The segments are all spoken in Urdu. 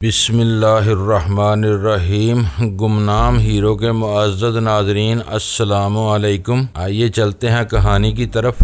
بسم اللہ الرحمن الرحیم۔ گمنام ہیرو کے معزز ناظرین، السلام علیکم۔ آئیے چلتے ہیں کہانی کی طرف۔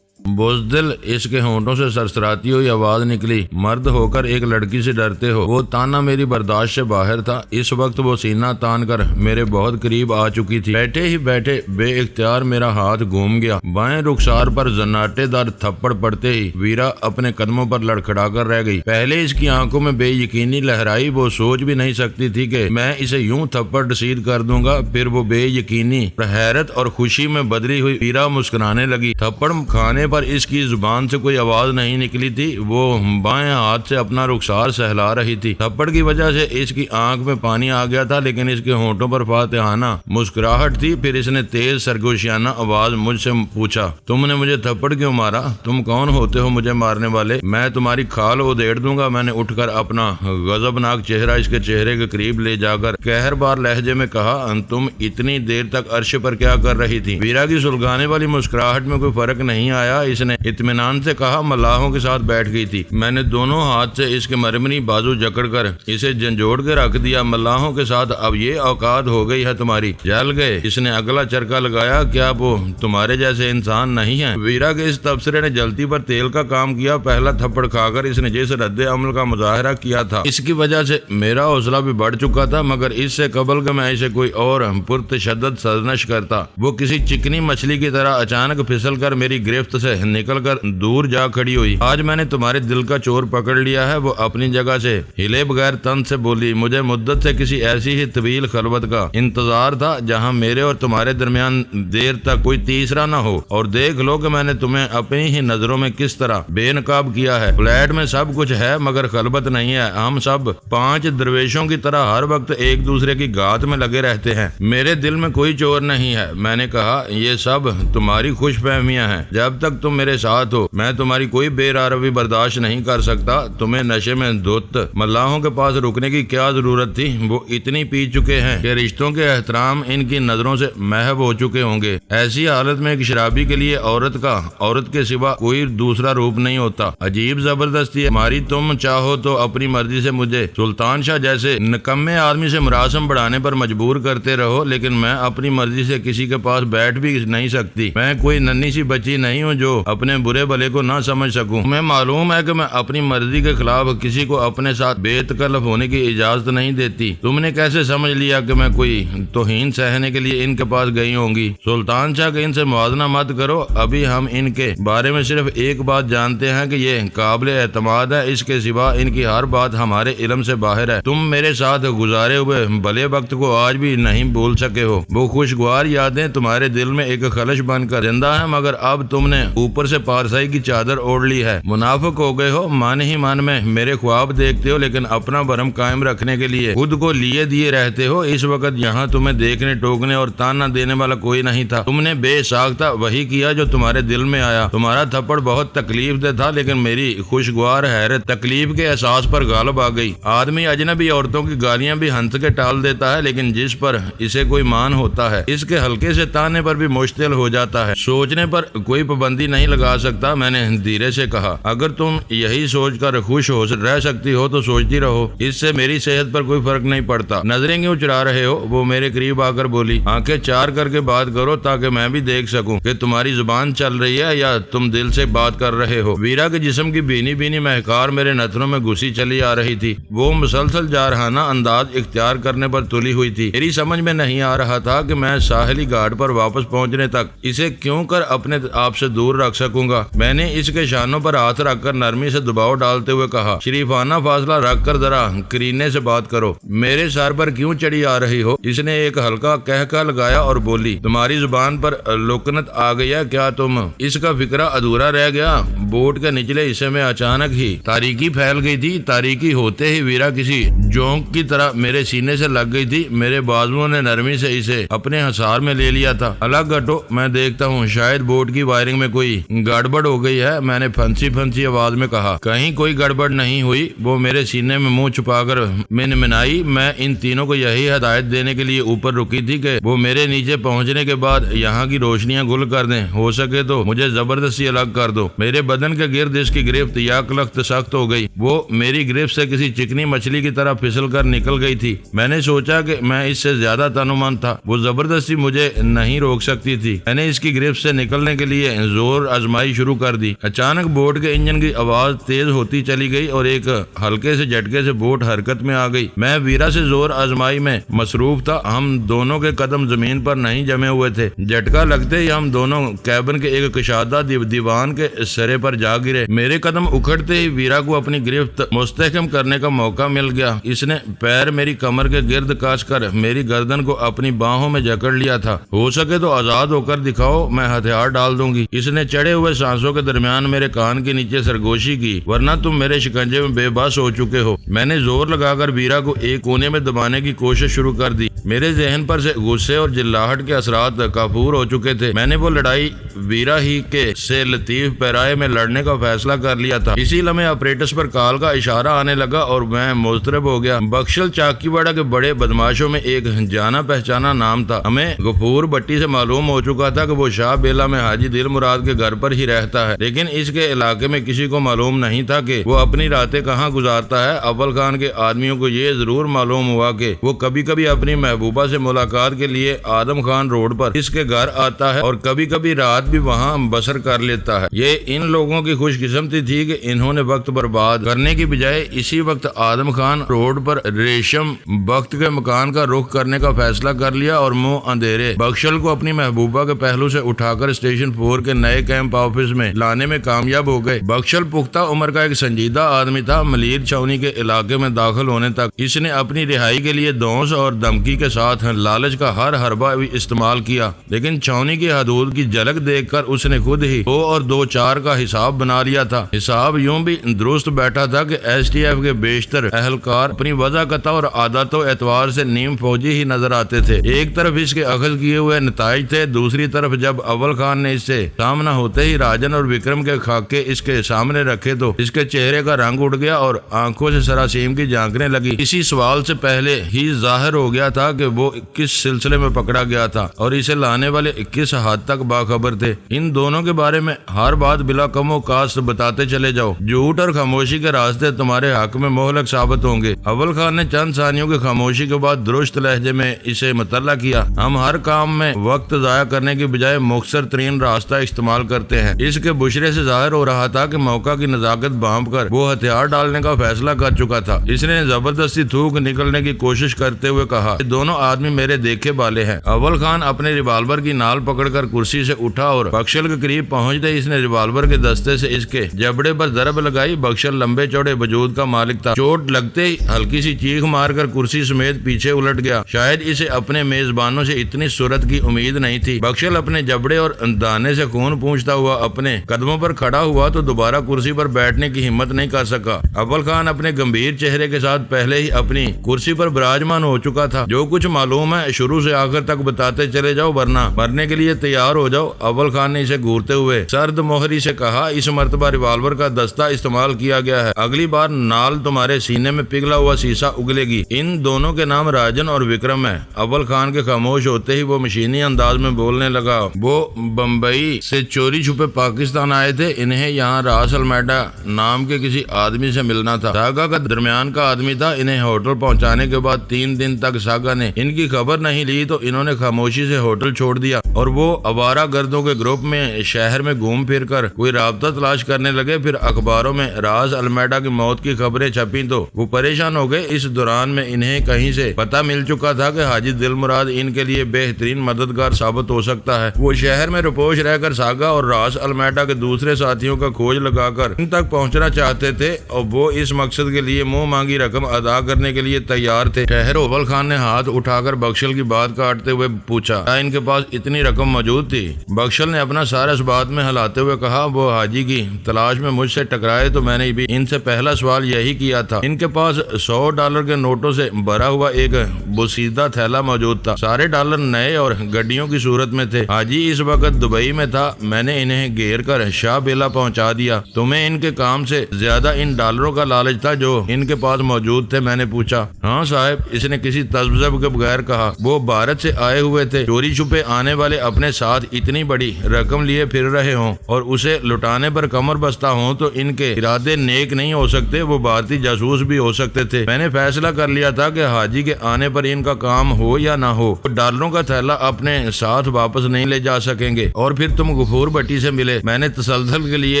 بزدل، اس کے ہونٹوں سے سرسراتی ہوئی آواز نکلی، مرد ہو کر ایک لڑکی سے ڈرتے ہو؟ وہ تانا میری برداشت سے باہر تھا۔ اس وقت وہ سینہ تان کر میرے بہت قریب آ چکی تھی۔ بیٹھے ہی بیٹھے بے اختیار میرا ہاتھ گھوم گیا۔ بائیں رخسار پر زناٹے دار تھپڑ پڑتے ہی ویرا اپنے قدموں پر لڑکھڑا کر رہ گئی۔ پہلے اس کی آنکھوں میں بے یقینی لہرائی، وہ سوچ بھی نہیں سکتی تھی کہ میں اسے یوں تھپڑ رسید کر دوں گا۔ پھر وہ بے یقینی، حیرت اور خوشی میں بدلی ہوئی ویرا مسکرانے لگی۔ تھپڑ کھانے پر اس کی زبان سے کوئی آواز نہیں نکلی تھی۔ وہ بائیں ہاتھ سے اپنا رخسار سہلا رہی تھی۔ تھپڑ کی وجہ سے اس کی آنکھ میں پانی آ گیا تھا، لیکن اس کے ہونٹوں پر فاتحانہ مسکراہٹ تھی۔ پھر اس نے تیز سرگوشیانہ آواز مجھ سے پوچھا، تم نے مجھے تھپڑ کیوں مارا؟ تم کون ہوتے ہو مجھے مارنے والے؟ میں تمہاری کھال ادھیڑ دوں گا۔ میں نے اٹھ کر اپنا غضبناک چہرہ اس کے چہرے کے قریب لے جا کر قہر بار لہجے میں کہا، تم اتنی دیر تک عرش پر کیا کر رہی تھی؟ ویرا کی سلگانے والی مسکراہٹ میں کوئی فرق نہیں آیا۔ اس نے اطمینان سے کہا، ملاحوں کے ساتھ بیٹھ گئی تھی۔ میں نے دونوں ہاتھ سے اس کے مرمری بازو جکڑ کر اسے جھنجھوڑ کے رکھ دیا۔ ملاحوں کے ساتھ اب یہ اوقات ہو گئی ہے تمہاری؟ جل گئے؟ اس نے اگلا چرکا لگایا، کیا وہ تمہارے جیسے انسان نہیں ہیں؟ ویرا کے اس تبصرے نے جلتی پر تیل کا کام کیا۔ پہلا تھپڑ کھا کر اس نے جس رد عمل کا مظاہرہ کیا تھا، اس کی وجہ سے میرا حوصلہ بھی بڑھ چکا تھا، مگر اس سے قبل کہ میں اسے کوئی اور پرتشدد سرزنش کرتا، وہ کسی چکنی مچھلی کی طرح اچانک پھسل کر میری گرفت سے نکل کر دور جا کھڑی ہوئی۔ آج میں نے تمہارے دل کا چور پکڑ لیا ہے۔ وہ اپنی جگہ سے ہلے بغیر تن سے بولی، مجھے مدت سے کسی ایسی ہی طویل خلوت کا انتظار تھا جہاں میرے اور تمہارے درمیان دیر تک کوئی تیسرا نہ ہو، اور دیکھ لو کہ میں نے تمہیں اپنی ہی نظروں میں کس طرح بے نقاب کیا ہے۔ فلیٹ میں سب کچھ ہے مگر خلوت نہیں ہے۔ ہم سب 5 درویشوں کی طرح ہر وقت ایک دوسرے کی گات میں لگے رہتے ہیں۔ میرے دل میں کوئی چور نہیں ہے۔ میں نے کہا، یہ سب تمہاری خوش فہمیاں ہیں۔ جب تک تم میرے ساتھ ہو میں تمہاری کوئی بے روی برداشت نہیں کر سکتا۔ تمہیں نشے میں دھت ملاحوں کے پاس رکنے کی کیا ضرورت تھی؟ وہ اتنی پی چکے ہیں کہ رشتوں کے احترام ان کی نظروں سے محو ہو چکے ہوں گے۔ ایسی حالت میں ایک شرابی کے لیے عورت کے سوا کوئی دوسرا روپ نہیں ہوتا۔ عجیب زبردستی ہے ہماری۔ تم چاہو تو اپنی مرضی سے مجھے سلطان شاہ جیسے نکمے آدمی سے مراسم بڑھانے پر مجبور کرتے رہو، لیکن میں اپنی مرضی سے کسی کے پاس بیٹھ بھی نہیں سکتی۔ میں کوئی ننھی سی بچی نہیں ہوں جو اپنے برے بھلے کو نہ سمجھ سکوں۔ تمہیں معلوم ہے کہ میں اپنی مرضی کے خلاف کسی کو اپنے ساتھ بے تکلف ہونے کی اجازت نہیں دیتی۔ تم نے کیسے سمجھ لیا کہ میں کوئی توہین سہنے کے لیے ان کے پاس گئی ہوں گی؟ سلطان شاہ کے ان سے موازنہ مت کرو۔ ابھی ہم ان کے بارے میں صرف ایک بات جانتے ہیں کہ یہ قابل اعتماد ہے۔ اس کے سوا ان کی ہر بات ہمارے علم سے باہر ہے۔ تم میرے ساتھ گزارے ہوئے بھلے وقت کو آج بھی نہیں بھول سکے ہو۔ وہ خوشگوار یادیں تمہارے دل میں ایک خلش بن کر زندہ ہیں، مگر اب تم نے اوپر سے پارسائی کی چادر اوڑھ لی ہے۔ منافق ہو گئے ہو۔ من ہی من میں میرے خواب دیکھتے ہو، لیکن اپنا بھرم قائم رکھنے کے لیے خود کو لیے دیے رہتے ہو۔ اس وقت یہاں تمہیں دیکھنے ٹوکنے اور تانا دینے والا کوئی نہیں تھا۔ تم نے بے ساختہ وہی کیا جو تمہارے دل میں آیا۔ تمہارا تھپڑ بہت تکلیف دہ تھا، لیکن میری خوشگوار حیرت تکلیف کے احساس پر غالب آ گئی۔ آدمی اجنبی عورتوں کی گالیاں بھی ہنس کے ٹال دیتا ہے، لیکن جس پر اسے کوئی مان ہوتا ہے اس کے ہلکے سے تانے پر بھی مشتعل ہو جاتا ہے۔ سوچنے پر کوئی پابندی نہیں لگا سکتا۔ میں نے دھیرے سے کہا، اگر تم یہی سوچ کر خوش ہو رہ سکتی ہو تو سوچتی رہو، اس سے میری صحت پر کوئی فرق نہیں پڑتا۔ نظریں کیوں چرا رہے ہو؟ وہ میرے قریب آ کر بولی، آنکھیں چار کر کے بات کرو تاکہ میں بھی دیکھ سکوں کہ تمہاری زبان چل رہی ہے یا تم دل سے بات کر رہے ہو۔ ویرا کے جسم کی بینی بینی مہکار میرے نتنوں میں گھسی چلی آ رہی تھی۔ وہ مسلسل جارحانہ انداز اختیار کرنے پر تلی ہوئی تھی۔ میری سمجھ میں نہیں آ رہا تھا کہ میں ساحلی گھاٹ پر واپس پہنچنے تک اسے کیوں کر اپنے آپ سے دور رکھ سکوں گا۔ میں نے اس کے شانوں پر ہاتھ رکھ کر نرمی سے دباؤ ڈالتے ہوئے کہا، شریفانہ فاصلہ رکھ کر ذرا کرینے سے بات کرو۔ میرے سر پر کیوں چڑھی آ رہی ہو؟ اس نے ایک ہلکا کہکا لگایا اور بولی، تمہاری زبان پر لکنت آ گئی ہے کیا؟ تم اس کا فکرہ ادھورا رہ گیا؟ بوٹ کے نچلے حصے میں اچانک ہی تاریکی پھیل گئی تھی۔ تاریکی ہوتے ہی ویرا کسی جونک کی طرح میرے سینے سے لگ گئی تھی۔ میرے بازوؤں نے نرمی سے اسے اپنے حصار میں لے لیا تھا۔ الگ ہٹو، میں دیکھتا ہوں، شاید بوٹ کی وائرنگ میں کوئی گئی، گڑبڑ ہو گئی ہے، میں نے پھنسی آواز میں کہا۔ کہیں کوئی گڑبڑ نہیں ہوئی، وہ میرے سینے میں منہ چھپا کر منمنائی۔ میں ان تینوں کو یہی ہدایت دینے کے لیے اوپر رکی تھی کہ وہ میرے نیچے پہنچنے کے بعد یہاں کی روشنیاں گل کر دیں، ہو سکے تو مجھے زبردستی الگ کر دو۔ میرے بدن کے گرد اس کی گرفت یک لخت سخت ہو گئی، وہ میری گرفت سے کسی چکنی مچھلی کی طرح پھسل کر نکل گئی تھی۔ میں نے سوچا کہ میں اس سے زیادہ تنومند تھا، وہ زبردستی مجھے نہیں روک سکتی تھی۔ میں نے اس کی گرفت سے نکلنے کے لیے زور آزمائی شروع کر دی۔ اچانک بوٹ کے انجن کی آواز تیز ہوتی چلی گئی اور ایک ہلکے سے جھٹکے سے بوٹ حرکت میں آ گئی۔ میں ویرا سے زور آزمائی میں مصروف تھا، ہم دونوں کے قدم زمین پر نہیں جمے ہوئے تھے۔ جھٹکا لگتے ہی ہم دونوں کیبن کے ایک کشادہ دیوان کے سرے پر جا گرے۔ میرے قدم اکھڑتے ہی ویرا کو اپنی گرفت مستحکم کرنے کا موقع مل گیا۔ اس نے پیر میری کمر کے گرد کاش کر میری گردن کو اپنی باہوں میں جکڑ لیا تھا۔ ہو سکے تو آزاد ہو کر دکھاؤ، میں ہتھیار ڈال دوں گی۔ اس نے چڑھے ہوئے سانسوں کے درمیان میرے کان کے نیچے سرگوشی کی، ورنہ تم میرے شکنجے میں بے بس ہو چکے ہو۔ میں نے زور لگا کر ویرا کو ایک کونے میں دبانے کی کوشش شروع کر دی۔ میرے ذہن پر سے غصے اور جلاہٹ کے اثرات کافور ہو چکے تھے۔ میں نے وہ لڑائی ویرا ہی کے سے لطیف پیرائے میں لڑنے کا فیصلہ کر لیا تھا۔ اسی لمحے آپریٹس پر کال کا اشارہ آنے لگا اور میں مضطرب ہو گیا۔ بخشل چاکی واڑہ کے بڑے بدماشوں میں ایک جانا پہچانا نام تھا۔ ہمیں غفور بٹی سے معلوم ہو چکا تھا کہ وہ شاہ بیلا میں حاجی دل مراد کے گھر پر ہی رہتا ہے، لیکن اس کے علاقے میں کسی کو معلوم نہیں تھا کہ وہ اپنی راتیں کہاں گزارتا ہے۔ اول خان کے آدمیوں کو یہ ضرور معلوم ہوا کہ وہ کبھی کبھی اپنی محبوبہ سے ملاقات کے لیے آدم خان روڈ پر اس کے گھر آتا ہے اور کبھی کبھی رات بھی وہاں بسر کر لیتا ہے۔ یہ ان لوگوں کی خوش قسمتی تھی کہ انہوں نے وقت برباد کرنے کی بجائے اسی وقت آدم خان روڈ پر ریشم بخت کے مکان کا رخ کرنے کا فیصلہ کر لیا اور منہ اندھیرے بخشل کو اپنی محبوبہ کے پہلو سے اٹھا کر اسٹیشن 4 کے نئے کیمپ آفس میں لانے میں کامیاب ہو گئے۔ بخشل پختہ عمر کا ایک سنجیدہ آدمی تھا۔ ملیر چھاونی کے علاقے میں داخل ہونے تک اس نے اپنی رہائی کے لیے دونس اور دھمکی کے ساتھ لالچ کا ہر حربہ بھی استعمال کیا، لیکن چھاونی کی حدود کی جھلک دیکھ کر اس نے خود ہی 2 اور 2 4 کا حساب بنا لیا تھا۔ حساب یوں بھی درست بیٹھا تھا کہ ایس ٹی ایف کے بیشتر اہلکار اپنی وضاحت اور عادت و اعتبار سے نیم فوجی ہی نظر آتے تھے۔ ایک طرف اس کے اخذ کیے ہوئے نتائج تھے، دوسری طرف جب اول خان نے اس سے سامنا ہوتے ہی راجن اور وکرم کے خاکے اس کے سامنے رکھے تو اس کے چہرے کا رنگ اڑ گیا اور آنکھوں سے سراسیم کی جھانکنے لگی۔ اسی سوال سے پہلے ہی ظاہر ہو گیا تھا کہ وہ کس سلسلے میں پکڑا گیا تھا اور اسے لانے والے کس حد تک باخبر تھے۔ ان دونوں کے بارے میں ہر بات بلا کم و کاست بتاتے چلے جاؤ، جھوٹ اور خاموشی کے راستے تمہارے حق میں مہلک ثابت ہوں گے۔ اول خان نے چند ثانیوں کی خاموشی کے بعد درست لہجے میں اسے مطلع کیا۔ ہم ہر کام میں وقت ضائع کرنے کی بجائے مختصر ترین راستہ استعمال کرتے ہیں۔ اس کے بشرے سے ظاہر ہو رہا تھا کہ موقع کی نزاکت بھانپ کر وہ ہتھیار ڈالنے کا فیصلہ کر چکا تھا۔ اس نے زبردستی تھوک نکلنے کی کوشش کرتے ہوئے کہا، یہ دونوں آدمی میرے دیکھے بالے ہیں۔ اول خان اپنے ریوالور کی نال پکڑ کر کرسی سے اٹھا اور بخشل کے قریب پہنچتے اس نے ریوالور کے دستے سے اس کے جبڑے پر ضرب لگائی۔ بخشل لمبے چوڑے وجود کا مالک تھا، چوٹ لگتے ہی ہلکی سی چیخ مار کر کرسی سمیت پیچھے الٹ گیا۔ شاید اسے اپنے میزبانوں سے اتنی صورت کی امید نہیں تھی۔ بخشل اپنے جبڑے اور دانے سے خون پونچھتا ہوا اپنے قدموں پر کھڑا ہوا تو دوبارہ کرسی پر بیٹھنے کی ہمت نہیں کر سکا۔ اول خان اپنے گمبھیر چہرے کے ساتھ پہلے ہی اپنی کرسی پر براجمان ہو چکا تھا۔ جو کچھ معلوم ہے شروع سے آخر تک بتاتے چلے جاؤ ورنہ مرنے کے لیے تیار ہو جاؤ۔ اول خان نے اسے گھورتے ہوئے سرد موہری سے کہا، اس مرتبہ ریوالور کا دستہ استعمال کیا گیا ہے، اگلی بار نال تمہارے سینے میں پگھلا ہوا سیسا اگلے گی۔ ان دونوں کے نام راجن اور وکرم ہے۔ اول خان کے خاموش ہوتے ہی وہ مشینی انداز میں بولنے لگا، وہ بمبئی سے چوری چھپے پاکستان آئے تھے، انہیں یہاں راس المیڈا نام کے کسی آدمی سے ملنا تھا۔ ساگا کا درمیان کا آدمی تھا۔ انہیں ہوٹل پہنچانے کے بعد 3 دن تک ساگا نے ان کی خبر نہیں لی تو انہوں نے خاموشی سے ہوٹل چھوڑ دیا اور وہ آوارہ گردوں کے گروپ میں شہر میں گھوم پھر کر کوئی رابطہ تلاش کرنے لگے۔ پھر اخباروں میں راز المیڈا کی موت کی خبریں چھپیں تو وہ پریشان ہو گئے۔ اس دوران میں انہیں کہیں سے پتہ مل چکا تھا کہ حاجی دل مراد ان کے لیے بہترین مددگار ثابت ہو سکتا ہے۔ وہ شہر میں رپوش رہ کر ساگا اور راز المیڈا کے دوسرے ساتھیوں کا کھوج لگا کر ان تک پہنچنا چاہتے تھے اور وہ اس مقصد کے لیے منہ مانگی رقم ادا کرنے کے لیے تیار تھے۔ ٹھہرو، اول خان نے ہاتھ ہاتھ اٹھا کر بخشل کی بات کاٹتے ہوئے پوچھا، کیا ان کے پاس اتنی رقم موجود تھی؟ بخشل نے اپنا سارا اس بات میں ہلاتے ہوئے کہا، وہ حاجی کی تلاش میں مجھ سے ٹکرائے تو میں نے بھی ان سے پہلا سوال یہی کیا تھا۔ ان کے پاس $100 کے نوٹوں سے بھرا ہوا ایک بوسیدہ تھیلا موجود تھا، سارے ڈالر نئے اور گڈیوں کی صورت میں تھے۔ حاجی اس وقت دبئی میں تھا، میں نے انہیں گھیر کر شاہ بیلا پہنچا دیا۔ تمہیں ان کے کام سے زیادہ ان ڈالروں کا لالچ تھا جو ان کے پاس موجود تھے؟ میں نے پوچھا۔ ہاں صاحب، اس نے کسی تذبذب کے بغیر کہا، وہ بھارت سے آئے ہوئے تھے، چوری چھپے آنے والے اپنے ساتھ اتنی بڑی رقم لیے پھر رہے ہوں اور اسے لٹانے پر کمر بستہ ہوں تو ان کے ارادے نیک نہیں ہو سکتے، وہ بھارتی جاسوس بھی ہو سکتے تھے۔ میں نے فیصلہ کر لیا تھا کہ حاجی کے آنے پر ان کا کام ہو یا نہ ہو، ڈالروں کا تھیلا اپنے ساتھ واپس نہیں لے جا سکیں گے۔ اور پھر تم غفور بھٹی سے ملے، میں نے تسلسل کے لیے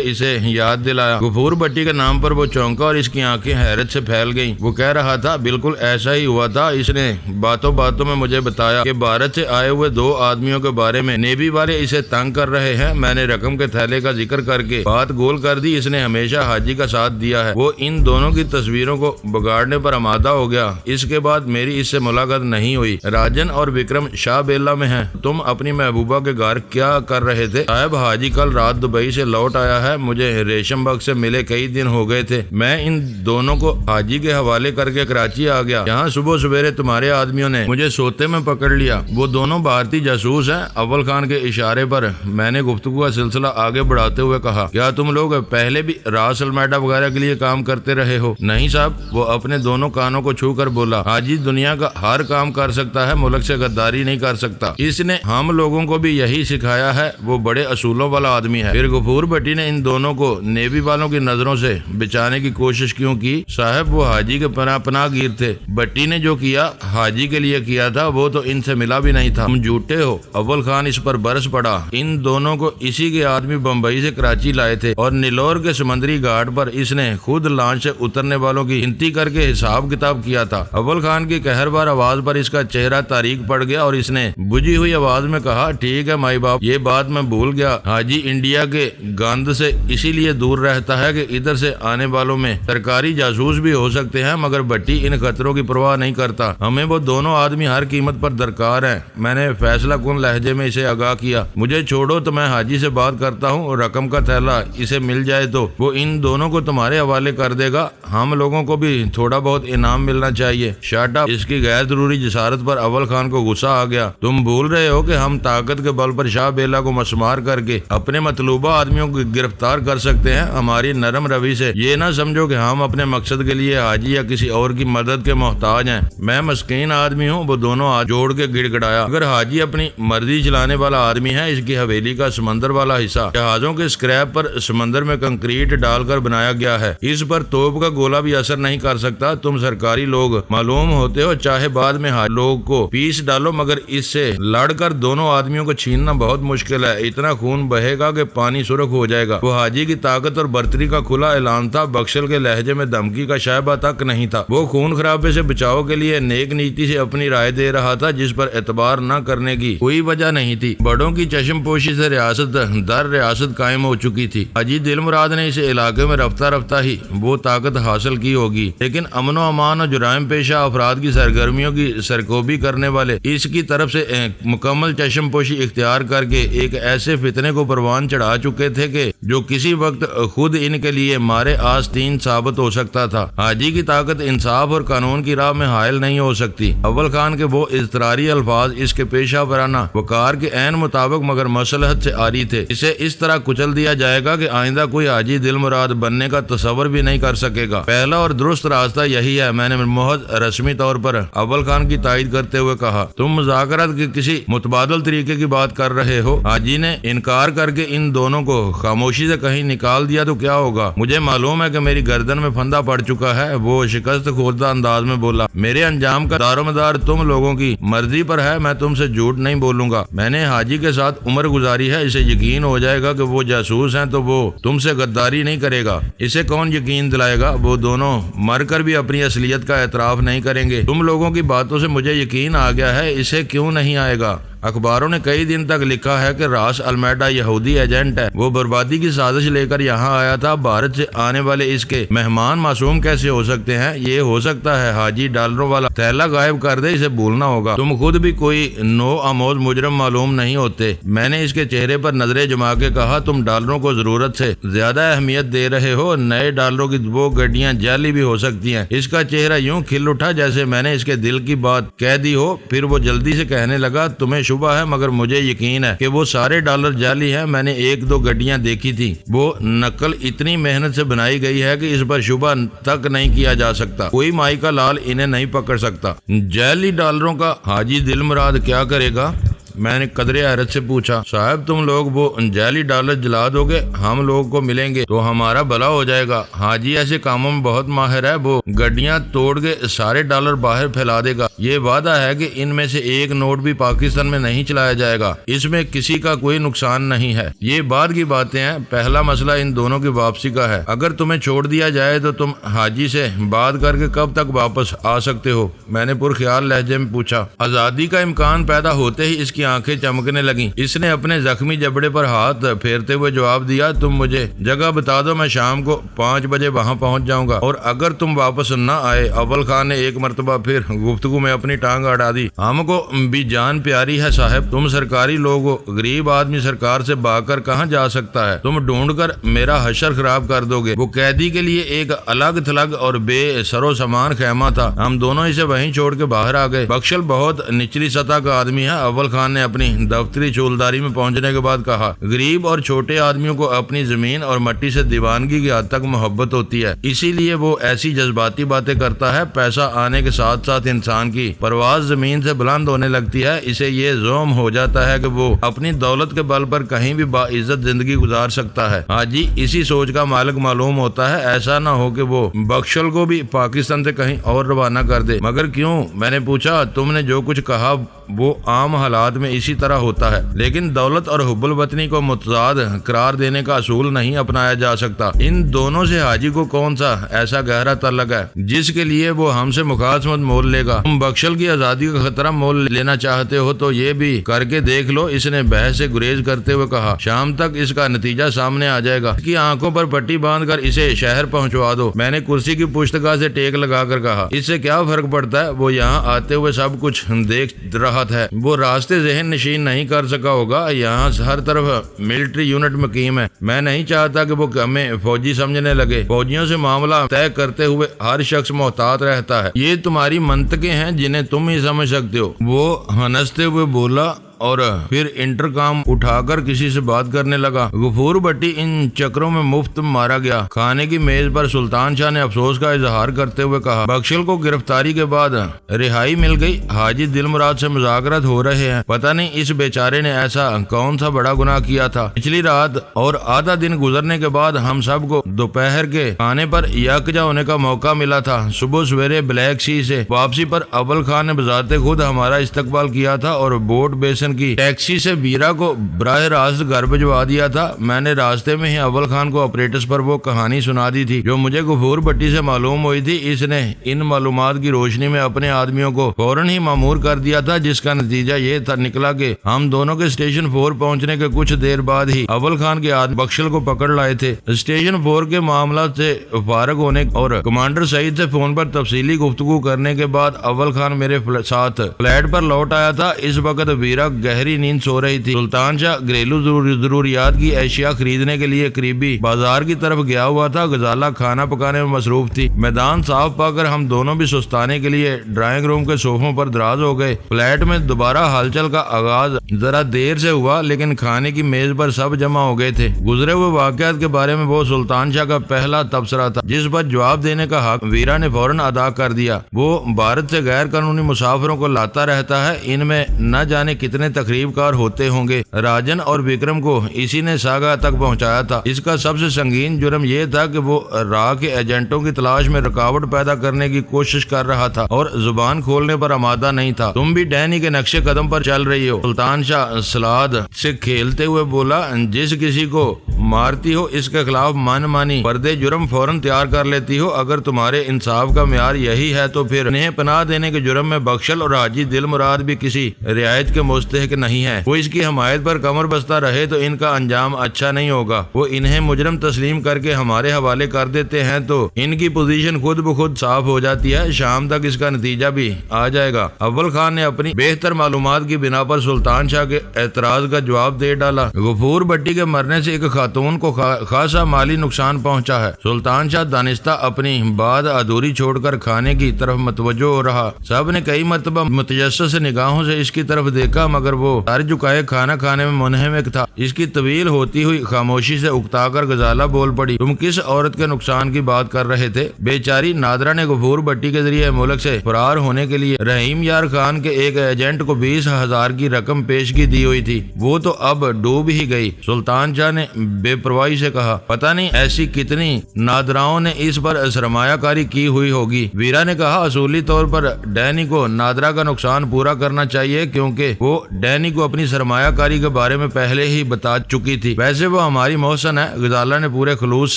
اسے یاد دلایا۔ غفور بھٹی کے نام پر وہ چونکا اور اس کی آنکھیں حیرت سے پھیل گئیں۔ وہ کہہ رہا تھا، بالکل ایسا ہی ہوا تھا، اس نے باتوں باتوں میں مجھے بتایا کہ بھارت سے آئے ہوئے 2 آدمیوں کے بارے میں نیوی والے اسے تنگ کر رہے ہیں۔ میں نے رقم کے تھیلے کا ذکر کر کے بات گول کر دی۔ اس نے ہمیشہ حاجی کا ساتھ دیا ہے، وہ ان دونوں کی تصویروں کو بگاڑنے پر آمادہ ہو گیا۔ اس کے بعد میری اس سے ملاقات نہیں ہوئی۔ راجن اور وکرم شاہ بیلا میں ہیں۔ تم اپنی محبوبہ کے گھر کیا کر رہے تھے؟ صاحب، حاجی کل رات دبئی سے لوٹ آیا ہے، مجھے ریشم بگ سے ملے کئی دن ہو گئے تھے۔ میں ان دونوں کو حاجی کے حوالے کر کے کراچی آ گیا، یہاں صبح سویرے تمہارے آدمیوں نے مجھے سوتے میں پکڑ لیا۔ وہ دونوں بھارتی جاسوس ہیں؟ اول خان کے اشارے پر میں نے گفتگو کا سلسلہ آگے بڑھاتے ہوئے کہا، کیا تم لوگ پہلے بھی راس المیڈا وغیرہ کے لیے کام کرتے رہے ہو؟ نہیں صاحب، وہ اپنے دونوں کانوں کو چھو کر بولا، حاجی دنیا کا ہر کام کر سکتا ہے، ملک سے غداری نہیں کر سکتا۔ اس نے ہم لوگوں کو بھی یہی سکھایا ہے، وہ بڑے اصولوں والا آدمی ہے۔ پھر غفور بھٹی نے ان دونوں کو نیوی والوں کی نظروں سے بچانے کی کوشش کیوں کی؟ صاحب، وہ حاجی کے پناہ گیر تھے، بھٹی نے جو کیا حاجی کے لیے کیا تھا، وہ تو ان سے ملا بھی نہیں تھا۔ تم جھوٹے ہو۔ اول خان اس پر برس پڑا، ان دونوں کو اسی کے آدمی بمبئی سے کراچی لائے تھے اور نیلور کے سمندری گھاٹ پر اس نے خود لانچ سے اترنے والوں کی گنتی کر کے حساب کتاب کیا تھا۔ اول خان کی قہربار آواز پر اس کا چہرہ تاریک پڑ گیا اور اس نے بجھی ہوئی آواز میں کہا، ٹھیک ہے مائی باپ، یہ بات میں بھول گیا۔ حاجی انڈیا کے گند سے اسی لیے دور رہتا ہے کہ ادھر سے آنے والوں میں سرکاری جاسوس بھی ہو سکتے ہیں، مگر بھٹی ان خطروں کی پرواہ نہیں کرتا۔ ہمیں وہ دونوں آدمی ہر قیمت پر درکار ہیں۔ میں نے فیصلہ کن لہجے میں اسے آگاہ کیا، مجھے چھوڑو تو میں حاجی سے بات کرتا ہوں، اور رقم کا تھیلا اسے مل جائے تو وہ ان دونوں کو تمہارے حوالے کر دے گا۔ ہم لوگوں کو بھی تھوڑا بہت انعام ملنا چاہیے۔ Shut up! اس کی غیر ضروری جسارت پر اول خان کو غصہ آ گیا۔ تم بھول رہے ہو کہ ہم طاقت کے بل پر شاہ بیلا کو مسمار کر کے اپنے مطلوبہ آدمیوں کو گرفتار کر سکتے ہیں۔ ہماری نرم روی سے یہ نہ سمجھو کہ ہم اپنے مقصد کے لیے حاجی یا کسی اور کی مدد کے محتاج ہیں۔ میں مسکین آدمی ہوں۔ وہ دونوں ہاتھ جوڑ کے گڑ گڑایا، اگر حاجی اپنی مرضی چلانے والا آدمی ہے، اس کی حویلی کا سمندر والا حصہ جہازوں کے اسکریپ پر سمندر میں کنکریٹ ڈال کر بنایا گیا ہے، اس پر توپ کا گولہ بھی اثر نہیں کر سکتا۔ تم سرکاری لوگ معلوم ہوتے ہو، چاہے بعد میں لوگ کو پیس ڈالو، مگر اس سے لڑ کر دونوں آدمیوں کو چھیننا بہت مشکل ہے۔ اتنا خون بہے گا کہ پانی سرخ ہو جائے گا۔ وہ حاجی کی طاقت اور برتری کا کھلا اعلان تھا، بخشل کے لہجے میں دھمکی کا شائبہ تک نہیں تھا۔ وہ خون خرابے سے بچاؤ کے لیے نیک نیتی سے اپنی رائے دے رہا تھا، جس پر اعتبار نہ کرنے کی کوئی وجہ نہیں تھی۔ بڑوں کی چشم پوشی سے ریاست در ریاست قائم ہو چکی تھی۔ حاجی دل مراد نے اس علاقے میں رفتہ رفتہ ہی وہ طاقت حاصل کی ہوگی، لیکن امن و امان اور جرائم پیشہ افراد کی سرگرمیوں کی سرکوبی کرنے والے اس کی طرف سے مکمل چشم پوشی اختیار کر کے ایک ایسے فتنے کو پروان چڑھا چکے تھے کہ جو کسی وقت خود ان کے لیے مارے آستین ثابت ہو سکتا تھا۔ حاجی کی طاقت انصاف اور قانون کی راہ میں حائل نہیں ہو سکتی۔ اول خان کے وہ اضطراری الفاظ اس کے پیشہ ورانہ وقار کے عین مطابق مگر مصلحت سے آری تھے۔ اسے اس طرح کچل دیا جائے گا کہ آئندہ کوئی حاجی دل مراد بننے کا تصور بھی نہیں کر سکے گا۔ پہلا اور درست راستہ یہی ہے، میں نے محض رسمی طور پر اول خان کی تائید کرتے ہوئے کہا۔ تم مذاکرات کے کسی متبادل طریقے کی بات کر رہے ہو؟ حاجی نے انکار کر کے ان دونوں کو خاموشی سے کہیں نکال دیا تو کیا ہوگا؟ مجھے معلوم ہے کہ میری گردن میں پھندا پڑ چکا ہے، وہ شکست خوردہ انداز میں بولا۔ میرے انجام کا دار و مدار تم لوگوں کی مرضی پر ہے، میں تم سے جھوٹ نہیں بولوں گا۔ میں نے حاجی کے ساتھ عمر گزاری ہے، اسے یقین ہو جائے گا کہ وہ جاسوس ہیں تو وہ تم سے غداری نہیں کرے گا۔ اسے کون یقین دلائے گا؟ وہ دونوں مر کر بھی اپنی اصلیت کا اعتراف نہیں کریں گے۔ تم لوگوں کی باتوں سے مجھے یقین آ گیا ہے، اسے کیوں نہیں آئے گا؟ اخباروں نے کئی دن تک لکھا ہے کہ راس المیڈا یہودی ایجنٹ ہے، وہ بربادی کی سازش لے کر یہاں آیا تھا۔ بھارت سے آنے والے اس کے مہمان معصوم کیسے ہو سکتے ہیں؟ یہ ہو سکتا ہے حاجی ڈالروں والا تھیلا غائب کر دے، اسے بھولنا ہوگا۔ تم خود بھی کوئی نو آموز مجرم معلوم نہیں ہوتے۔ میں نے اس کے چہرے پر نظریں جما کے کہا، تم ڈالروں کو ضرورت سے زیادہ اہمیت دے رہے ہو، نئے ڈالروں کی وہ گڈیاں جعلی بھی ہو سکتی ہیں۔ اس کا چہرہ یوں کھل اٹھا جیسے میں نے اس کے دل کی بات کہہ دی ہو۔ پھر وہ جلدی سے کہنے لگا، تمہیں شبہ ہے مگر مجھے یقین ہے کہ وہ سارے ڈالر جعلی ہیں۔ میں نے ایک دو گڈیاں دیکھی تھی، وہ نقل اتنی محنت سے بنائی گئی ہے کہ اس پر شبہ تک نہیں کیا جا سکتا، کوئی مائی کا لال انہیں نہیں پکڑ سکتا۔ جعلی ڈالروں کا حاجی دل مراد کیا کرے گا؟ میں نے قدرے حیرت سے پوچھا۔ صاحب تم لوگ وہ جعلی ڈالر جلا دو گے، ہم لوگ کو ملیں گے تو ہمارا بھلا ہو جائے گا۔ حاجی ایسے کاموں میں بہت ماہر ہے، وہ گڈیاں توڑ کے سارے ڈالر باہر پھیلا دے گا۔ یہ وعدہ ہے کہ ان میں سے ایک نوٹ بھی پاکستان میں نہیں چلایا جائے گا، اس میں کسی کا کوئی نقصان نہیں ہے۔ یہ بعد کی باتیں ہیں، پہلا مسئلہ ان دونوں کی واپسی کا ہے۔ اگر تمہیں چھوڑ دیا جائے تو تم حاجی سے بات کر کے کب تک واپس آ سکتے ہو؟ میں نے پرخیال لہجے میں پوچھا۔ آزادی کا امکان پیدا ہوتے ہی اس کی آنکھیں چمکنے لگیں۔ اس نے اپنے زخمی جبڑے پر ہاتھ پھیرتے ہوئے جواب دیا، تم مجھے جگہ بتا دو، میں شام کو 5 بجے وہاں پہنچ جاؤں گا، اور اگر تم واپس نہ آئے۔ اول خان نے ایک مرتبہ پھر گفتگو میں اپنی ٹانگ اڑا دی، ہم کو بھی جان پیاری ہے صاحب، تم سرکاری لوگ ہو، غریب آدمی سرکار سے بھاگ کر کہاں جا سکتا ہے؟ تم ڈھونڈ کر میرا حشر خراب کر دو گے۔ وہ قیدی کے لیے ایک الگ تھلگ اور بے سر و سامان خیمہ تھا، ہم دونوں اسے وہیں چھوڑ کے باہر آ گئے۔ بخشل بہت نچلی سطح کا آدمی ہے، اول خان نے اپنی دفتری چولداری میں پہنچنے کے بعد کہا۔ غریب اور چھوٹے آدمیوں کو اپنی زمین اور مٹی سے دیوانگی کی حد تک محبت ہوتی ہے، اسی لیے وہ ایسی جذباتی باتیں کرتا ہے۔ پیسہ آنے کے ساتھ ساتھ انسان کی پرواز زمین سے بلند ہونے لگتی ہے، اسے یہ زوم ہو جاتا ہے کہ وہ اپنی دولت کے بل پر کہیں بھی باعزت زندگی گزار سکتا ہے۔ حاجی اسی سوچ کا مالک معلوم ہوتا ہے، ایسا نہ ہو کہ وہ بخشل کو بھی پاکستان سے کہیں اور روانہ کر دے۔ مگر کیوں؟ میں نے پوچھا۔ تم نے جو کچھ کہا وہ عام حالات میں اسی طرح ہوتا ہے، لیکن دولت اور حب الوطنی کو متضاد قرار دینے کا اصول نہیں اپنایا جا سکتا۔ ان دونوں سے حاجی کو کون سا ایسا گہرا تعلق ہے جس کے لیے وہ ہم سے مخاصمت مول لے گا؟ تم بخشل کی آزادی کا خطرہ مول لینا چاہتے ہو تو یہ بھی کر کے دیکھ لو، اس نے بحث سے گریز کرتے ہوئے کہا۔ شام تک اس کا نتیجہ سامنے آ جائے گا، اس کی آنکھوں پر پٹی باندھ کر اسے شہر پہنچوا دو۔ میں نے کرسی کی پشتگاہ سے ٹیک لگا کر کہا، اس سے کیا فرق پڑتا ہے؟ وہ یہاں آتے ہوئے سب کچھ دیکھ رہا ہے، وہ راستے ذہن نشین نہیں کر سکا ہوگا۔ یہاں ہر طرف ملٹری یونٹ مقیم ہے، میں نہیں چاہتا کہ وہ ہمیں فوجی سمجھنے لگے۔ فوجیوں سے معاملہ طے کرتے ہوئے ہر شخص محتاط رہتا ہے، یہ تمہاری منطقیں ہیں جنہیں تم ہی سمجھ سکتے ہو۔ وہ ہنستے ہوئے بولا اور پھر انٹرکام اٹھا کر کسی سے بات کرنے لگا۔ غفور بھٹی ان چکروں میں مفت مارا گیا۔ کھانے کی میز پر سلطان شاہ نے افسوس کا اظہار کرتے ہوئے کہا، بخشل کو گرفتاری کے بعد رہائی مل گئی، حاجی دل مراد سے مذاکرات ہو رہے ہیں، پتہ نہیں اس بیچارے نے ایسا کون سا بڑا گناہ کیا تھا۔ پچھلی رات اور آدھا دن گزرنے کے بعد ہم سب کو دوپہر کے کھانے پر یکجا ہونے کا موقع ملا تھا۔ صبح سویرے بلیک سی سے واپسی پر اول خان نے بذات خود ہمارا استقبال کیا تھا اور بوٹ بیسن کی ٹیکسی سے بیرا کو براہ راست گھر بھجوا دیا تھا۔ میں نے راستے میں ہی اول خان کو آپریٹرز پر وہ کہانی سنا دی تھی جو مجھے غفور بھٹی سے معلوم ہوئی تھی۔ اس نے ان معلومات کی روشنی میں اپنے آدمیوں کو فوراً ہی مامور کر دیا تھا، جس کا نتیجہ یہ تھا نکلا کہ ہم دونوں کے اسٹیشن 4 پہنچنے کے کچھ دیر بعد ہی اول خان کے آدمی بخشل کو پکڑ لائے تھے۔ اسٹیشن 4 کے معاملات سے فارغ ہونے اور کمانڈر سعید سے فون پر تفصیلی گفتگو کرنے کے بعد اول خان میرے ساتھ فلیٹ پر لوٹ آیا تھا۔ اس وقت بیرا گہری نیند سو رہی تھی۔ سلطان شاہ گھریلو ضروریات کی اشیاء خریدنے کے لیے قریبی بازار کی طرف گیا ہوا تھا۔ غزالہ کھانا پکانے میں مصروف تھی۔ میدان صاف پا کر ہم دونوں بھی سستانے کے لیے ڈرائنگ روم کے صوفوں پر دراز ہو گئے۔ فلیٹ میں دوبارہ ہلچل کا آغاز ذرا دیر سے ہوا، لیکن کھانے کی میز پر سب جمع ہو گئے تھے۔ گزرے ہوئے واقعات کے بارے میں وہ سلطان شاہ کا پہلا تبصرہ تھا، جس پر جواب دینے کا حق ویرا نے فوراً ادا کر دیا۔ وہ بھارت سے غیر قانونی مسافروں کو لاتا رہتا ہے، ان میں نہ جانے کتنے تقریب کار ہوتے ہوں گے۔ راجن اور وکرم کو اسی نے ساگا تک پہنچایا تھا۔ اس کا سب سے سنگین جرم یہ تھا کہ وہ راہ کے ایجنٹوں کی تلاش میں رکاوٹ پیدا کرنے کی کوشش کر رہا تھا اور زبان کھولنے پر آمادہ نہیں تھا۔ تم بھی ڈینی کے نقشے قدم پر چل رہی ہو، سلطان شاہ سلاد سے کھیلتے ہوئے بولا۔ جس کسی کو مارتی ہو، اس کے خلاف من مانی پردے جرم فوراً تیار کر لیتی ہو۔ اگر تمہارے انصاف کا معیار یہی ہے تو پھر انہیں پناہ دینے کے جرم میں بخشل اور حاجی دل مراد بھی کسی رعایت کے مستحق نہیں ہے۔ وہ اس کی حمایت پر کمر بستہ رہے تو ان کا انجام اچھا نہیں ہوگا۔ وہ انہیں مجرم تسلیم کر کے ہمارے حوالے کر دیتے ہیں تو ان کی پوزیشن خود بخود صاف ہو جاتی ہے، شام تک اس کا نتیجہ بھی آ جائے گا۔ اول خان نے اپنی بہتر معلومات کی بنا پر سلطان شاہ کے اعتراض کا جواب دے ڈالا۔ غفور بھٹی کے مرنے سے ایک خاتون کو خاصا مالی نقصان پہنچا ہے۔ سلطان شاہ دانستہ اپنی بات ادھوری چھوڑ کر کھانے کی طرف متوجہ ہو رہا۔ سب نے کئی مرتبہ متجسس نگاہوں سے اس کی طرف دیکھا مگر وہ سر جھکائے کھانا کھانے میں منہمک تھا۔ اس کی طویل ہوتی ہوئی خاموشی سے اکتا کر غزالہ بول پڑی، تم کس عورت کے نقصان کی بات کر رہے تھے؟ بیچاری نادرہ نے غفور بھٹی کے ذریعے ملک سے فرار ہونے کے لیے رحیم یار خان کے ایک ایجنٹ کو 20,000 کی رقم پیشگی دی ہوئی تھی، وہ تو اب ڈوب ہی گئی۔ سلطان شاہ نے بے پرواہی سے کہا، پتہ نہیں ایسی کتنی نادراؤں نے اس پر سرمایہ کاری کی ہوئی ہوگی۔ ویرا نے کہا، اصولی طور پر ڈینی کو نادرہ کا نقصان پورا کرنا چاہیے کیونکہ وہ ڈینی کو اپنی سرمایہ کاری کے بارے میں پہلے ہی بتا چکی تھی۔ ویسے وہ ہماری محسن ہے، غزالہ نے پورے خلوص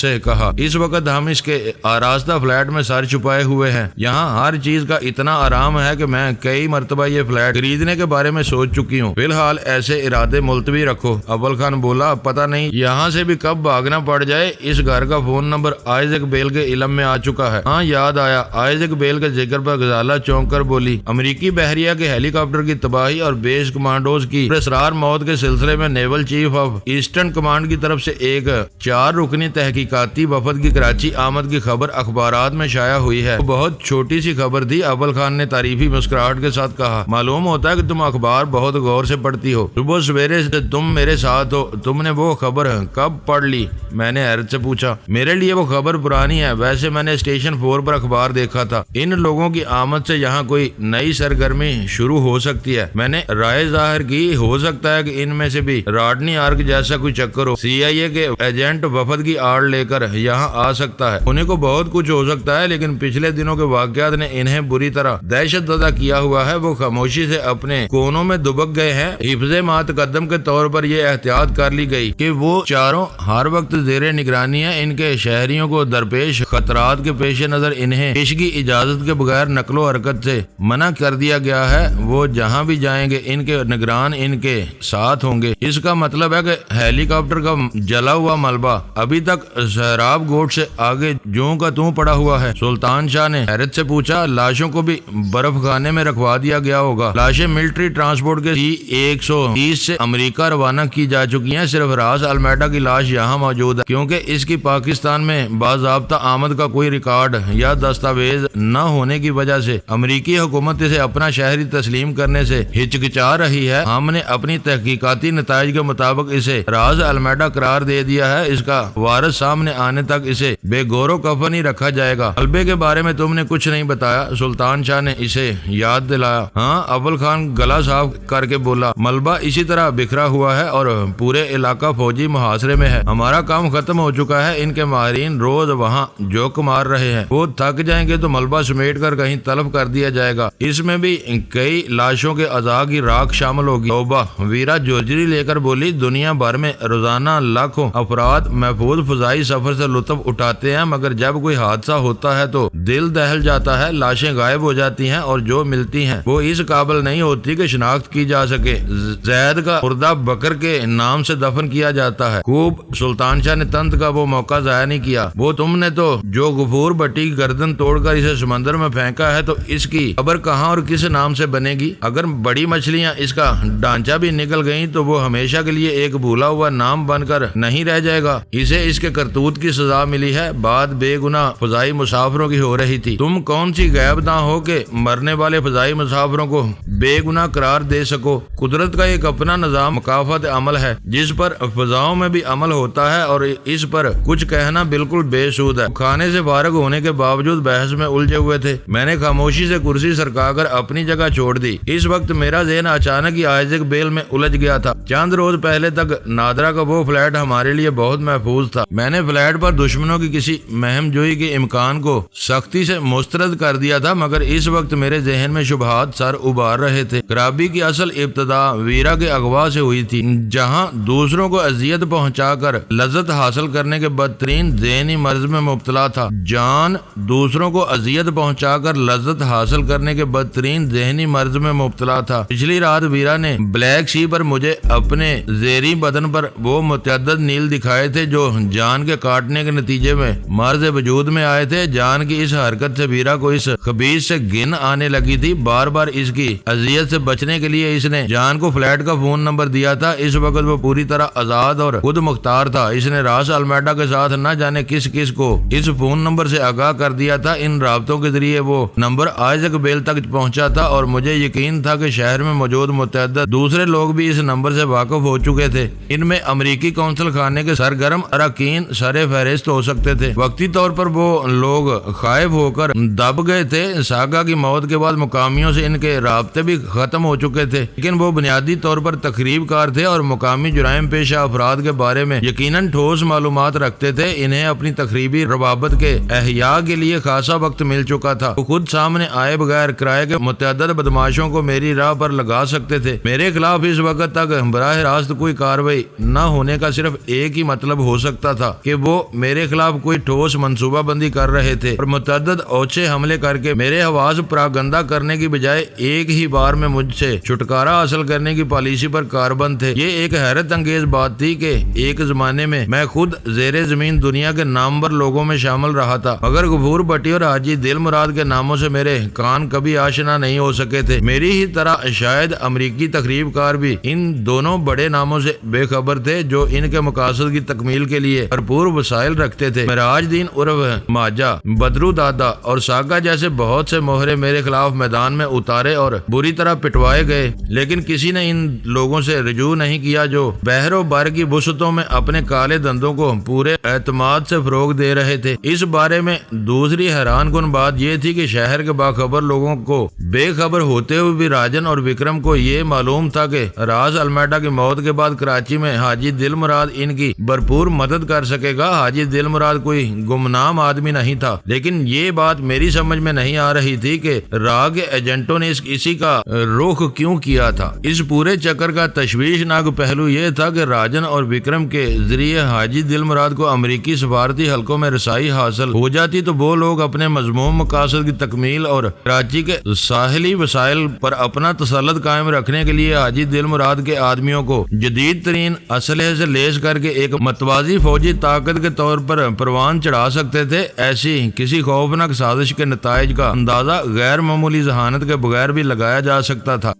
سے کہا۔ اس وقت ہم اس کے آراستہ فلیٹ میں سر چھپائے ہوئے ہیں۔ یہاں ہر چیز کا اتنا آرام ہے کہ میں کئی مرتبہ یہ فلیٹ خریدنے کے بارے میں سوچ چکی ہوں۔ فی الحال ایسے ارادے ملتوی رکھو۔ اول خان بولا، پتہ نہیں یہاں سے بھی کب بھاگنا پڑ جائے۔ اس گھر کا فون نمبر آئزک بیل کے علم میں آ چکا ہے۔ ہاں یاد آیا۔ آئزک بیل کے ذکر پر غزالہ چونک کر بولی، امریکی بحریہ کے ہیلی کاپٹر کی تباہی اور بیس کمانڈوز کی اسرار موت کے سلسلے میں naval chief of eastern command کی طرف سے ایک 4 رکنی تحقیقاتی وفد کی کراچی آمد کی خبر اخبارات میں شائع ہوئی ہے۔ وہ بہت چھوٹی سی خبر تھی۔ اول خان نے تعریفی مسکراہٹ کے ساتھ کہا، معلوم ہوتا ہے کہ تم اخبار بہت غور سے پڑھتی ہو۔ صبح سویرے سے تم میرے ساتھ ہو۔ تم نے وہ خبر کب پڑھ لی؟ میں نے حیرت سے پوچھا۔ میرے لیے وہ خبر پرانی ہے، ویسے میں نے اسٹیشن 4 پر اخبار دیکھا تھا۔ ان لوگوں کی آمد سے یہاں کوئی نئی سرگرمی شروع ہو سکتی ہے۔ میں نے رائے ظاہر کی، ہو سکتا ہے کہ ان میں سے بھی راڈنی آرک جیسا کوئی چکر ہو۔ سی آئی اے کے ایجنٹ وفد کی آڑ لے کر یہاں آ سکتا ہے۔ انہیں کو بہت کچھ ہو سکتا ہے، لیکن پچھلے دنوں کے واقعات نے انہیں بری طرح دہشت زدہ کیا ہوا ہے۔ وہ خاموشی سے اپنے کونوں میں دبک گئے ہیں۔ حفظ ما تقدم کے طور پر یہ احتیاط کر لی گئی کہ وہ چاروں ہر وقت زیر نگرانی ہیں۔ ان کے شہریوں کو درپیش خطرات کے پیش نظر انہیں پیشگی اجازت کے بغیر نقل و حرکت سے منع کر دیا گیا ہے۔ وہ جہاں بھی جائیں گے ان کے نگران ان کے ساتھ ہوں گے۔ اس کا مطلب ہے کہ ہیلی کاپٹر کا جلا ہوا ملبہ ابھی تک سہراب گوٹ سے آگے جوں کا توں پڑا ہوا ہے۔ سلطان شاہ نے حیرت سے پوچھا، لاشوں کو بھی برف خانے میں رکھوا دیا گیا ہوگا؟ لاشیں ملٹری ٹرانسپورٹ کے C-130 سے امریکہ روانہ کی جا چکی ہیں۔ صرف راس المیڈا کی لاش یہاں موجود ہے کیونکہ اس کی پاکستان میں باضابطہ آمد کا کوئی ریکارڈ یا دستاویز نہ ہونے کی وجہ سے امریکی حکومت اسے اپنا شہری تسلیم کرنے سے ہچکچا رہی ہے۔ ہم نے اپنی تحقیقاتی نتائج کے مطابق اسے راز المیڈا قرار دے دیا ہے۔ اس کا وارث سامنے آنے تک اسے بے گور و کفن ہی رکھا جائے گا۔ ملبے کے بارے میں تم نے کچھ نہیں بتایا، سلطان شاہ نے اسے یاد دلایا۔ ہاں، اول خان گلا صاف کر کے بولا، ملبہ اسی طرح بکھرا ہوا ہے اور پورے علاقہ فوجی محاصرے میں ہے۔ ہمارا کام ختم ہو چکا ہے۔ ان کے ماہرین روز وہاں جوک مار رہے ہیں۔ وہ تھک جائیں گے تو ملبہ سمیٹ کر کہیں طلب کر دیا جائے گا۔ اس میں بھی کئی لاشوں کے اعضاء کی راکھ شامل ہوگی۔ توبہ! ویرا جوجری لے کر بولی، دنیا بھر میں روزانہ لاکھوں افراد محفوظ فضائی سفر سے لطف اٹھاتے ہیں، مگر جب کوئی حادثہ ہوتا ہے تو دل دہل جاتا ہے، لاشیں غائب ہو جاتی ہیں اور جو ملتی ہیں وہ اس قابل نہیں ہوتی کہ شناخت کی جا سکے۔ زید کا مردہ بکر کے نام سے دفن کیا جاتا ہے۔ خوب! سلطان شاہ نے تنت کا وہ موقع ضائع نہیں کیا۔ وہ تم نے تو جو غفور بھٹی کی گردن توڑ کر اسے سمندر میں پھینکا ہے، تو اس کی قبر کہاں اور کس نام سے بنے گی؟ اگر بڑی مچھلیاں اس کا ڈھانچہ بھی نکل گئیں تو وہ ہمیشہ کے لیے ایک بھولا ہوا نام بن کر نہیں رہ جائے گا۔ اسے اس کے کرتوت کی سزا ملی ہے۔ بات بے گناہ فضائی مسافروں کی ہو رہی تھی۔ تم کون سی غیب داں ہو کہ مرنے والے فضائی مسافروں کو بے گناہ قرار دے سکو؟ قدرت کا ایک اپنا نظام مکافات عمل ہے جس پر فضاؤں میں بھی عمل ہوتا ہے اور اس پر کچھ کہنا بالکل بے سود ہے۔ کھانے سے فارغ ہونے کے باوجود بحث میں الجھے ہوئے تھے۔ میں نے خاموشی سے کرسی سرکا کر اپنی جگہ چھوڑ دی۔ اس وقت میرا ذہن اچانک ہی آئزک بیل میں الجھ گیا تھا۔ چند روز پہلے تک نادرہ کا وہ فلیٹ ہمارے لیے بہت محفوظ تھا۔ میں نے فلیٹ پر دشمنوں کی کسی مہم جوئی کے امکان کو سختی سے مسترد کر دیا تھا، مگر اس وقت میرے ذہن میں شبہات سر ابار رہے تھے۔ خرابی کی اصل ابتدا ویرا کے اغوا سے ہوئی تھی۔ جہاں دوسروں کو اذیت پہنچ پہنچا کر لذت حاصل کرنے کے بدترین ذہنی مرض میں مبتلا تھا۔ جان دوسروں کو اذیت پہنچا کر لذت حاصل کرنے کے بدترین ذہنی مرض میں مبتلا تھا۔ پچھلی رات ویرا نے بلیک سی پر مجھے اپنے زیریں بدن پر وہ متعدد نیل دکھائے تھے جو جان کے کاٹنے کے نتیجے میں مرض وجود میں آئے تھے۔ جان کی اس حرکت سے ویرا کو اس خبیث سے گھن آنے لگی تھی۔ بار بار اس کی اذیت سے بچنے کے لیے اس نے جان کو فلیٹ کا فون نمبر دیا تھا۔ اس وقت وہ پوری طرح آزاد اور خود مختار تھا۔ اس نے راس المیڈا کے ساتھ نہ جانے کس کس کو اس فون نمبر سے آگاہ کر دیا تھا۔ ان رابطوں کے ذریعے وہ نمبر آئزک بیل تک پہنچا تھا اور مجھے یقین تھا کہ شہر میں موجود متعدد دوسرے لوگ بھی اس نمبر سے واقف ہو چکے تھے۔ ان میں امریکی کونسل خانے کے سرگرم اراکین سر فہرست ہو سکتے تھے۔ وقتی طور پر وہ لوگ غائب ہو کر دب گئے تھے۔ ساگا کی موت کے بعد مقامیوں سے ان کے رابطے بھی ختم ہو چکے تھے، لیکن وہ بنیادی طور پر تخریب کار تھے اور مقامی جرائم پیشہ افراد کے بارے میں یقیناً ٹھوس معلومات رکھتے تھے۔ انہیں اپنی تخریبی روابط کے احیاء کے لیے خاصا وقت مل چکا تھا۔ وہ خود سامنے آئے بغیر کرائے کے متعدد بدماشوں کو میری راہ پر لگا سکتے تھے۔ میرے خلاف اس وقت تک براہ راست کوئی کارروائی نہ ہونے کا صرف ایک ہی مطلب ہو سکتا تھا کہ وہ میرے خلاف کوئی ٹھوس منصوبہ بندی کر رہے تھے اور متعدد اوچھے حملے کر کے میرے حواس پراگندہ کرنے کی بجائے ایک ہی بار میں مجھ سے چھٹکارا حاصل کرنے کی پالیسی پر کاربند تھے۔ یہ ایک حیرت انگیز بات تھی کہ ایک زمانے میں میں خود زیر زمین دنیا کے نامور لوگوں میں شامل رہا تھا، مگر غفور بھٹی اور حاجی دل مراد کے ناموں سے میرے کان کبھی آشنا نہیں ہو سکے تھے۔ میری ہی طرح شاید امریکی تخریب کار بھی ان دونوں بڑے ناموں سے بے خبر تھے جو ان کے مقاصد کی تکمیل کے لیے بھرپور وسائل رکھتے تھے۔ معراج دین عرف ماجا، بدرو دادا اور ساگا جیسے بہت سے موہرے میرے خلاف میدان میں اتارے اور بری طرح پٹوائے گئے، لیکن کسی نے ان لوگوں سے رجوع نہیں کیا جو بحر و بر کی وسعتوں میں اپنے کالے دندوں کو پورے اعتماد سے فروغ دے رہے تھے۔ اس بارے میں دوسری حیران کن بات یہ تھی کہ شہر کے باخبر لوگوں کو بے خبر ہوتے ہوئے بھی راجن اور وکرم کو یہ معلوم تھا کہ راز المیڈا کی موت کے بعد کراچی میں حاجی دل مراد ان کی بھرپور مدد کر سکے گا۔ حاجی دل مراد کوئی گمنام آدمی نہیں تھا، لیکن یہ بات میری سمجھ میں نہیں آ رہی تھی کہ راہ کے ایجنٹوں نے اسی کا رخ کیوں کیا تھا۔ اس پورے چکر کا تشویشناک پہلو یہ تھا کہ راجن اور وکرم کے ذریعے حاجی دل مراد کو امریکی سفارتی حلقوں میں رسائی حاصل ہو جاتی تو وہ لوگ اپنے مذموم مقاصد کی تکمیل اور کراچی کے ساحلی وسائل پر اپنا تسلط قائم رکھنے کے لیے حاجی دل مراد کے آدمیوں کو جدید ترین اسلحے سے لیس کر کے ایک متوازی فوجی طاقت کے طور پر پروان چڑھا سکتے تھے۔ ایسی کسی خوفناک سازش کے نتائج کا اندازہ غیر معمولی ذہانت کے بغیر بھی لگایا جا سکتا تھا۔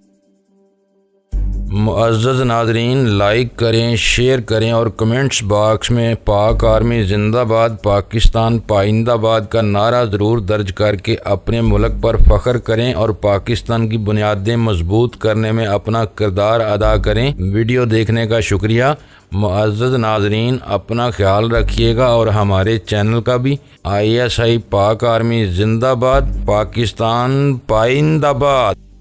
معزز ناظرین، لائک کریں، شیئر کریں اور کمنٹس باکس میں پاک آرمی زندہ باد، پاکستان پائندہ باد کا نعرہ ضرور درج کر کے اپنے ملک پر فخر کریں اور پاکستان کی بنیادیں مضبوط کرنے میں اپنا کردار ادا کریں۔ ویڈیو دیکھنے کا شکریہ۔ معزز ناظرین، اپنا خیال رکھیے گا اور ہمارے چینل کا بھی۔ ISI پاک آرمی زندہ باد، پاکستان پائندہ باد۔